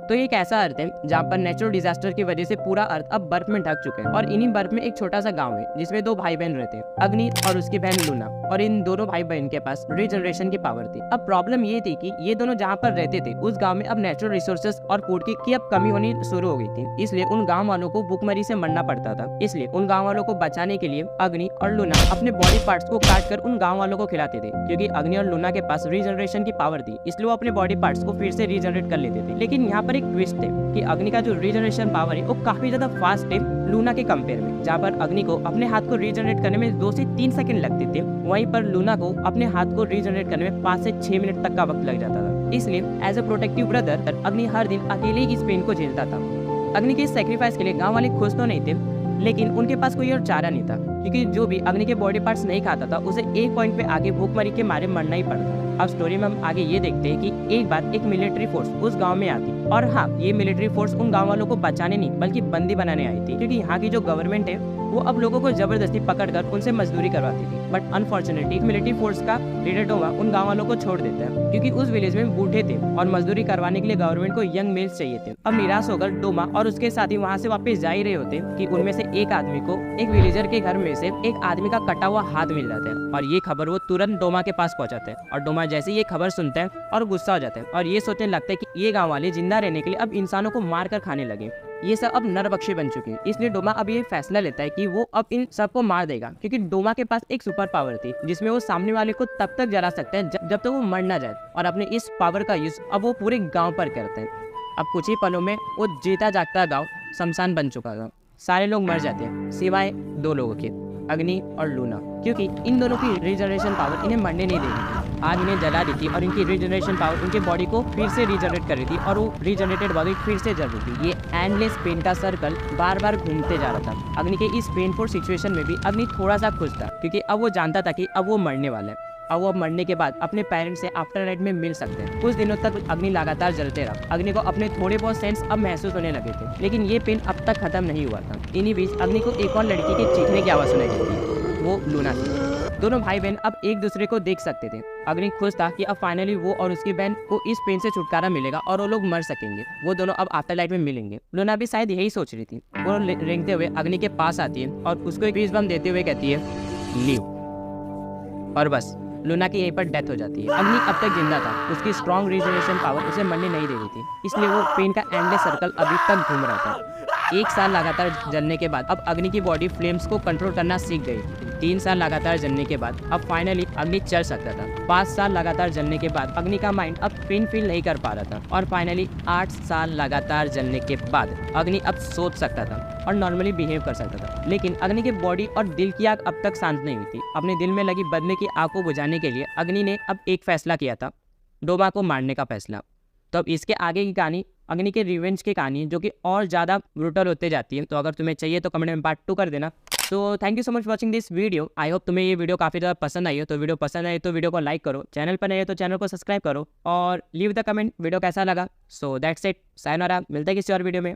तो ये एक ऐसा अर्थ है जहाँ पर नेचुरल डिजास्टर की वजह से पूरा अर्थ अब बर्फ में ढक चुका है और इन्हीं बर्फ में एक छोटा सा गाँव है जिसमें दो भाई बहन रहते हैं, अग्नि और उसकी बहन लूना। और इन दोनों भाई बहन के पास रीजनरेशन की पावर थी। अब प्रॉब्लम ये थी कि ये दोनों जहाँ पर रहते थे उस गाँव में अब नेचुरल रिसोर्सेज और फूड की अब कमी होनी शुरू हो गई थी, इसलिए उन गाँव वालों को भूखमरी से मरना पड़ता था। इसलिए उन गाँव वालों को बचाने के लिए अग्नि और लूना अपने बॉडी पार्ट्स को काट कर उन गाँव वालों को खिलाते थे, क्योंकि अग्नि और लूना के पास रीजनरेशन की पावर थी, इसलिए वो अपने बॉडी पार्ट्स को फिर से रीजनरेट कर लेते थे। लेकिन यहाँ पर एक ट्विस्ट है कि अग्नि का जो रीजनरेशन पावर है वो काफी ज्यादा फास्ट है लूना के कंपेयर में। जहाँ पर अग्नि को अपने हाथ को रीजनरेट करने में 2 से 3 सेकंड लगते थे, वहीं पर लूना को अपने हाथ को रीजनरेट करने में 5 से 6 मिनट तक का वक्त लग जाता था। इसलिए एज अ प्रोटेक्टिव ब्रदर अग्नि हर दिन अकेले इस पेन को झेलता था। अग्नि के सेक्रीफाइस के लिए गाँव वाले खुश तो नहीं थे, लेकिन उनके पास कोई और चारा नहीं था, क्योंकि जो भी अग्नि के बॉडी पार्ट्स नहीं खाता था उसे एक पॉइंट पे आगे भूखमरी के मारे मरना ही पड़ता। अब स्टोरी में हम आगे ये देखते हैं कि एक बार एक मिलिट्री फोर्स उस गांव में आती, और हाँ, ये मिलिट्री फोर्स उन गांव वालों को बचाने नहीं बल्कि बंदी बनाने आई थी, क्योंकि यहाँ की जो गवर्नमेंट है वो अब लोगों को जबरदस्ती पकड़कर उनसे मजदूरी करवाती थी। बट अनफॉर्चुनेटली मिलिट्री फोर्स का लीडर डोमा उन गाँव वालों को छोड़ देता है, क्योंकि उस विलेज में बूढ़े थे और मजदूरी करवाने के लिए गवर्नमेंट को यंग मेल्स चाहिए थे। अब निराश होकर डोमा और उसके साथी वहाँ से वापस जा ही रहे होते कि उनमें से एक आदमी को एक विलेजर के घर में से एक आदमी का कटा हुआ हाथ मिल जाता है, और ये खबर वो तुरंत डोमा के पास पहुंचाते हैं। और डोमा जैसे ये खबर सुनता है और गुस्सा हो जाता है और ये सोचने लगता है कि ये गाँव वाले जिंदा रहने के लिए अब इंसानों को मार कर खाने लगे, ये सब अब नरबक्षी बन चुके हैं। इसलिए डोमा अब ये फैसला लेता है कि वो अब इन सबको मार देगा, क्योंकि डोमा के पास एक सुपर पावर थी जिसमें वो सामने वाले को तब तक जला सकते हैं जब तक वो मर ना जाए, और अपने इस पावर का यूज अब वो पूरे गांव पर करते हैं। अब कुछ ही पलों में वो जीता जागता गांव शमशान बन चुका था। सारे लोग मर जाते हैं सिवाय 2 लोगों के, अग्नि और लूना, क्योंकि इन दोनों की रीजनरेशन पावर इन्हें मरने नहीं देगी। आग इन्हें जला दी थी और इनकी रीजनरेशन पावर उनकी बॉडी को फिर से रीजनरेट कर रही थी, और वो रीजनरेटेड बॉडी फिर से जल रही थी। ये एंडलेस पेन का सर्कल बार बार घूमते जा रहा था। अग्नि के इस पेनफुल सिचुएशन में भी अग्नि थोड़ा सा खुश था, क्योंकि अब वो जानता था कि अब वो मरने वाला है। अब वो मरने के बाद अपने पेरेंट्स से आफ्टर लाइफ में मिल सकते हैं। कुछ दिनों तक अग्नि लगातार जलते रहा। अग्नि को अपने थोड़े बहुत सेंस अब महसूस होने लगे थे, लेकिन ये पेन अब तक खत्म नहीं हुआ था। इन्हीं बीच अग्नि को एक और लड़की के चीखने की आवाज़ सुनाई देती, वो लूना थी। दोनों भाई बहन अब एक दूसरे को देख सकते थे। अग्नि खुश था कि अब फाइनली वो और उसकी बहन को इस पेन से छुटकारा मिलेगा और वो लोग मर सकेंगे, वो दोनों अब आफ्टर लाइफ में मिलेंगे। लूना भी शायद यही सोच रही थी। वो रेंगते हुए अग्नि के पास आती है और उसको एक पीस बम देते हुए कहती है लीव, और बस लूना की यहीं पर डेथ हो जाती है। अग्नि अब तक जिंदा था, उसकी स्ट्रॉन्ग रीजनरेशन पावर उसे मरने नहीं दे रही थी, इसलिए वो पेन का एंडलेस सर्कल अभी तक घूम रहा था। 1 साल लगातार जलने के बाद अब अग्नि की बॉडी फ्लेम्स को कंट्रोल करना सीख गई। 3 साल लगातार जलने के बाद अब फाइनली अग्नि चल सकता था। 5 साल लगातार जलने के बाद अग्नि का माइंड अब पेन फील नहीं कर पा रहा था, और फाइनली 8 साल लगातार जलने के बाद अग्नि अब सोच सकता था और नॉर्मली बिहेव कर सकता था। लेकिन अग्नि की बॉडी और दिल की आग अब तक शांत नहीं हुई थी। अपने दिल में लगी बदले की आग को बुझाने के लिए अग्नि ने अब एक फैसला किया था, डोमा को मारने का फैसला। तो अब इसके आगे की कहानी अग्नि के रिवेंज की कहानी, जो कि और ज़्यादा ब्रूटल होते जाती है। तो अगर तुम्हें चाहिए तो कमेंट में पार्ट 2 कर देना। तो thank you so much watching this video. I hope तुम्हें ये वीडियो काफ़ी ज़्यादा पसंद आई हो। तो वीडियो पसंद आई तो वीडियो को लाइक करो, चैनल पर नए हो तो चैनल को सब्सक्राइब करो, और लीव द कमेंट वीडियो कैसा लगा। So that's it, sayonara. मिलते हैं किसी और वीडियो में।